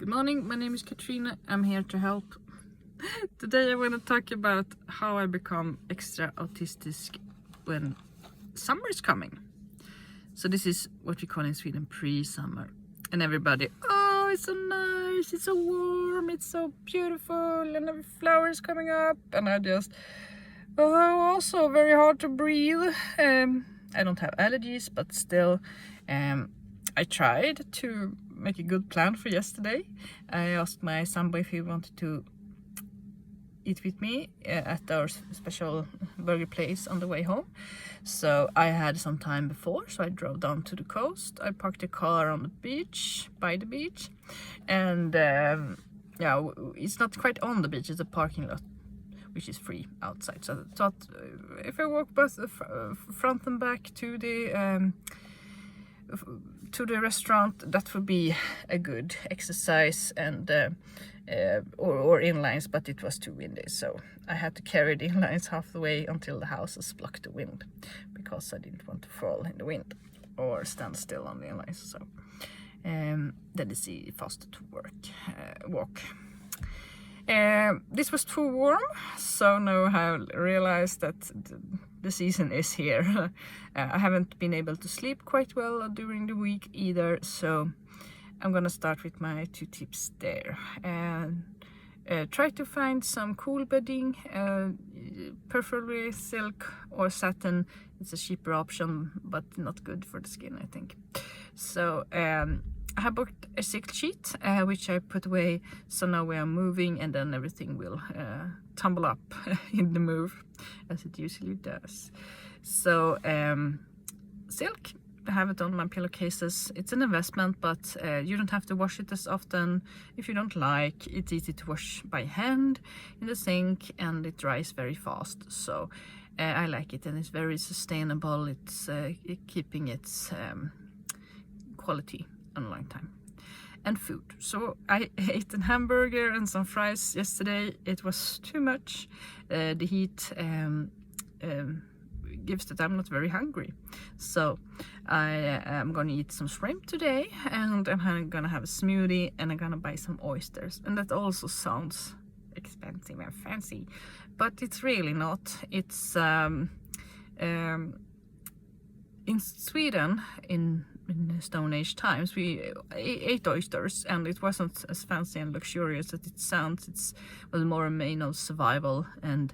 Good morning, my name is Katrina. I'm here to help. Today I want to talk about how I become extra autistic when summer is coming. So this is what we call in Sweden pre-summer. And everybody, oh, it's so nice, it's so warm, it's so beautiful, and the flowers coming up. And I just, oh, also very hard to breathe. I don't have allergies, but still, I tried to make a good plan for yesterday. I asked my son if he wanted to eat with me at our special burger place on the way home. So I had some time before, so I drove down to the coast. I parked the car on the beach, by the beach, and yeah, it's not quite on the beach, it's a parking lot which is free outside. So I thought if I walk both front and back to the restaurant, that would be a good exercise, and or inlines, but it was too windy, so I had to carry the inlines half the way until the houses blocked the wind, because I didn't want to fall in the wind or stand still on the inlines. So then it's faster to walk. This was too warm, so now I have realized that the season is here. I haven't been able to sleep quite well during the week either, so I'm gonna start with my 2 tips there. And try to find some cool bedding, preferably silk or satin. It's a cheaper option, but not good for the skin, I think. So I have booked a silk sheet, which I put away, so now we are moving, and then everything will tumble up in the move, as it usually does. So silk, I have it on my pillowcases. It's an investment, but you don't have to wash it as often if you don't like. It's easy to wash by hand in the sink, and it dries very fast. So I like it, and it's very sustainable. It's keeping its quality a long time. And food. So I ate a hamburger and some fries yesterday. It was too much. The heat gives that I'm not very hungry. So I am gonna eat some shrimp today, and I'm gonna have a smoothie, and I'm gonna buy some oysters. And that also sounds expensive and fancy, but it's really not. It's in Sweden, in Stone Age times, we ate oysters, and it wasn't as fancy and luxurious as it sounds. It was more a survival, and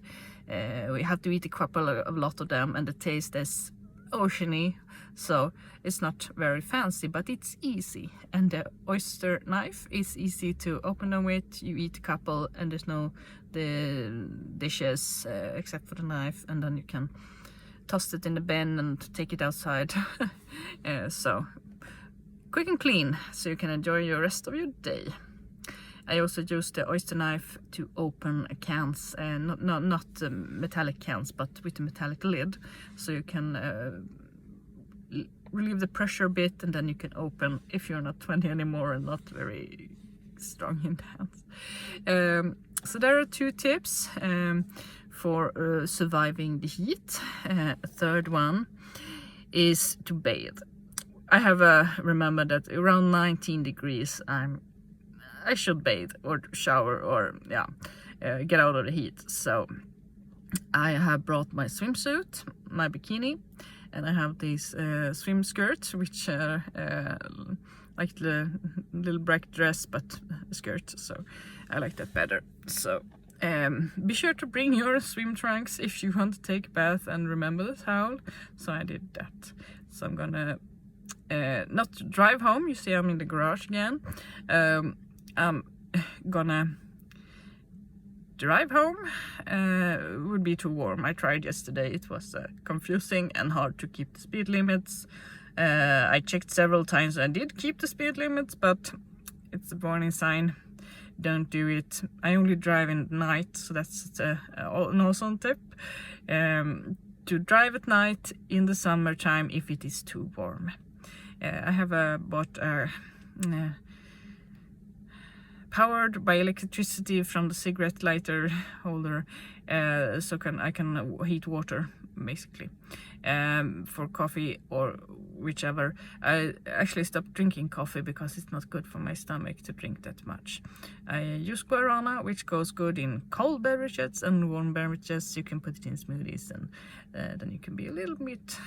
we had to eat a lot of them, and the taste is oceany, so it's not very fancy, but it's easy. And the oyster knife is easy to open them with. You eat a couple, and there's no the dishes except for the knife, and then you can toss it in the bin and take it outside. So quick and clean, so you can enjoy the rest of your day. I also use the oyster knife to open cans, not metallic cans, but with a metallic lid, so you can relieve the pressure a bit, and then you can open if you're not 20 anymore and not very strong in the hands. So there are 2 tips for surviving the heat. A third one is to bathe. I have remembered that around 19 degrees I should bathe or shower, or get out of the heat. So I have brought my swimsuit, my bikini, and I have these swim skirts, which are like the little black dress but a skirt, so I like that better. So be sure to bring your swim trunks if you want to take a bath, and remember the towel. So I did that. So I'm gonna not drive home. You see, I'm in the garage again. I'm gonna drive home. It would be too warm. I tried yesterday. It was confusing and hard to keep the speed limits. I checked several times. I did keep the speed limits, but it's a warning sign. Don't do it. I only drive in night, so that's an awesome tip. To drive at night in the summertime if it is too warm. I have bought powered by electricity from the cigarette lighter holder, so I can heat water basically. For coffee or whichever, I actually stopped drinking coffee because it's not good for my stomach to drink that much. I use guarana, which goes good in cold beverages and warm beverages. You can put it in smoothies, and then you can be a little bit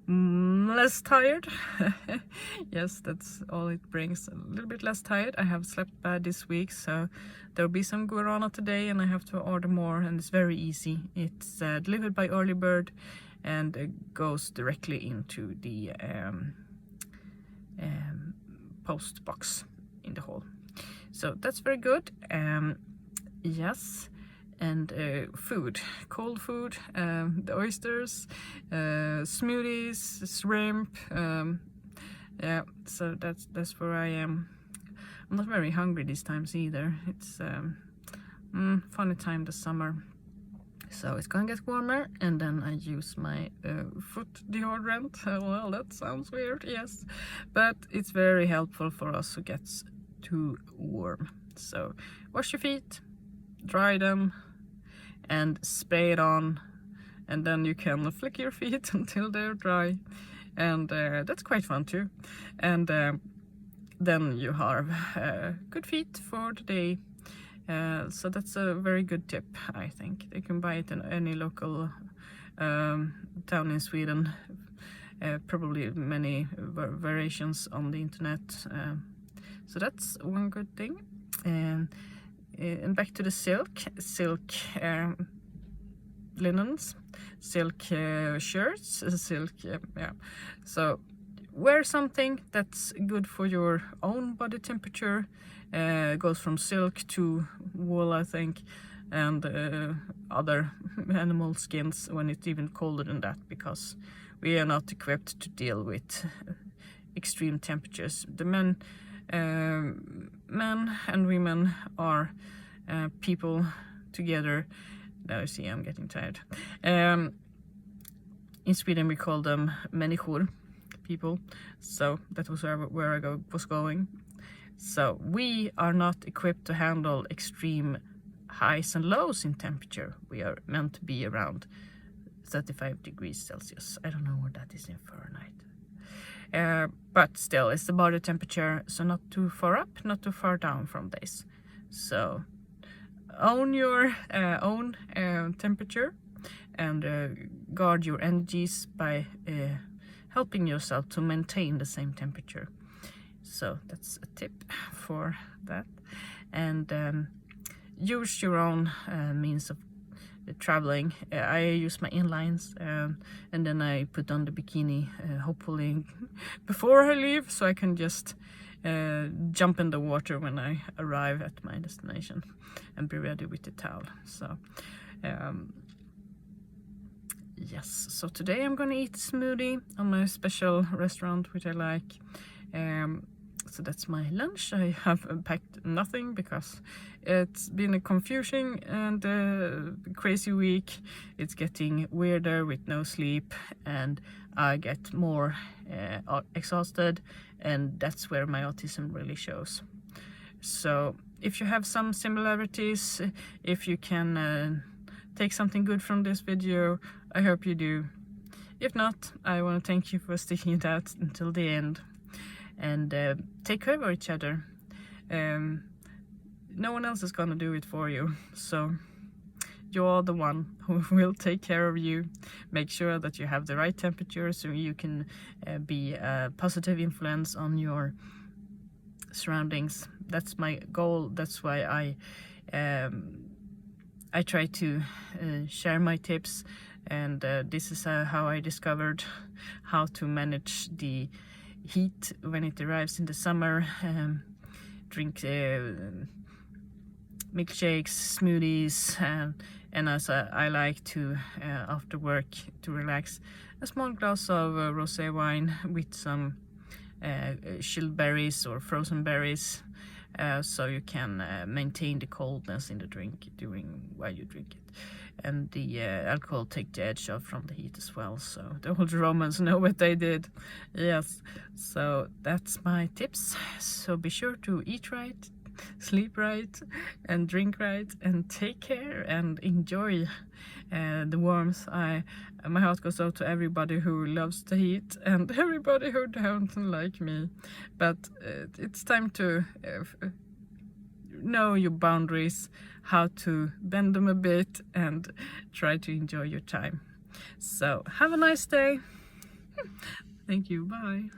less tired. Yes, that's all it brings, a little bit less tired. I have slept bad this week, so there'll be some guarana today, and I have to order more, and it's very easy. It's delivered by early bird, and it goes directly into the post box in the hall, so that's very good. Yes. And food, cold food, the oysters, smoothies, shrimp. Yeah, so that's where I am. I'm not very hungry these times either. It's funny time this summer. So it's gonna get warmer, and then I use my foot deodorant. Well, that sounds weird, yes, but it's very helpful for us who gets too warm. So wash your feet, dry them, and spray it on, and then you can flick your feet until they're dry, and that's quite fun too. And then you have good feet for the day. So that's a very good tip, I think. You can buy it in any local town in Sweden. Probably many variations on the internet. So that's one good thing. And back to the silk linens, silk shirts, silk, yeah. So wear something that's good for your own body temperature. Goes from silk to wool, I think, and other animal skins when it's even colder than that, because we are not equipped to deal with extreme temperatures. The men and women are people together. Now you see I'm getting tired. In Sweden we call them människor, people. So that was where I was going. So we are not equipped to handle extreme highs and lows in temperature. We are meant to be around 35 degrees Celsius. I don't know what that is in Fahrenheit. But still, it's the body temperature, so not too far up, not too far down from this. So own your own temperature, and guard your energies by helping yourself to maintain the same temperature. So that's a tip for that. And use your own means of traveling. I use my inlines, and then I put on the bikini, hopefully before I leave, so I can just jump in the water when I arrive at my destination and be ready with the towel. So yes, so today I'm gonna eat a smoothie on my special restaurant, which I like. So that's my lunch. I have packed nothing because it's been a confusing and crazy week. It's getting weirder with no sleep, and I get more exhausted, and that's where my autism really shows. So if you have some similarities, if you can take something good from this video, I hope you do. If not, I want to thank you for sticking it out until the end. And take care of each other. No one else is gonna do it for you, so you're the one who will take care of you. Make sure that you have the right temperature so you can be a positive influence on your surroundings. That's my goal. That's why I try to share my tips, and this is how I discovered how to manage the heat when it arrives in the summer. Drink milkshakes, smoothies, and as I like to after work to relax, a small glass of rosé wine with some chilled berries or frozen berries, so you can maintain the coldness in the drink while you drink it. And the alcohol take the edge off from the heat as well, so the old Romans know what they did. Yes, so that's my tips. So be sure to eat right, sleep right and drink right and take care and enjoy the warmth. My heart goes out to everybody who loves the heat and everybody who doesn't like me, but it's time to know your boundaries, how to bend them a bit and try to enjoy your time. So have a nice day. Thank you. Bye.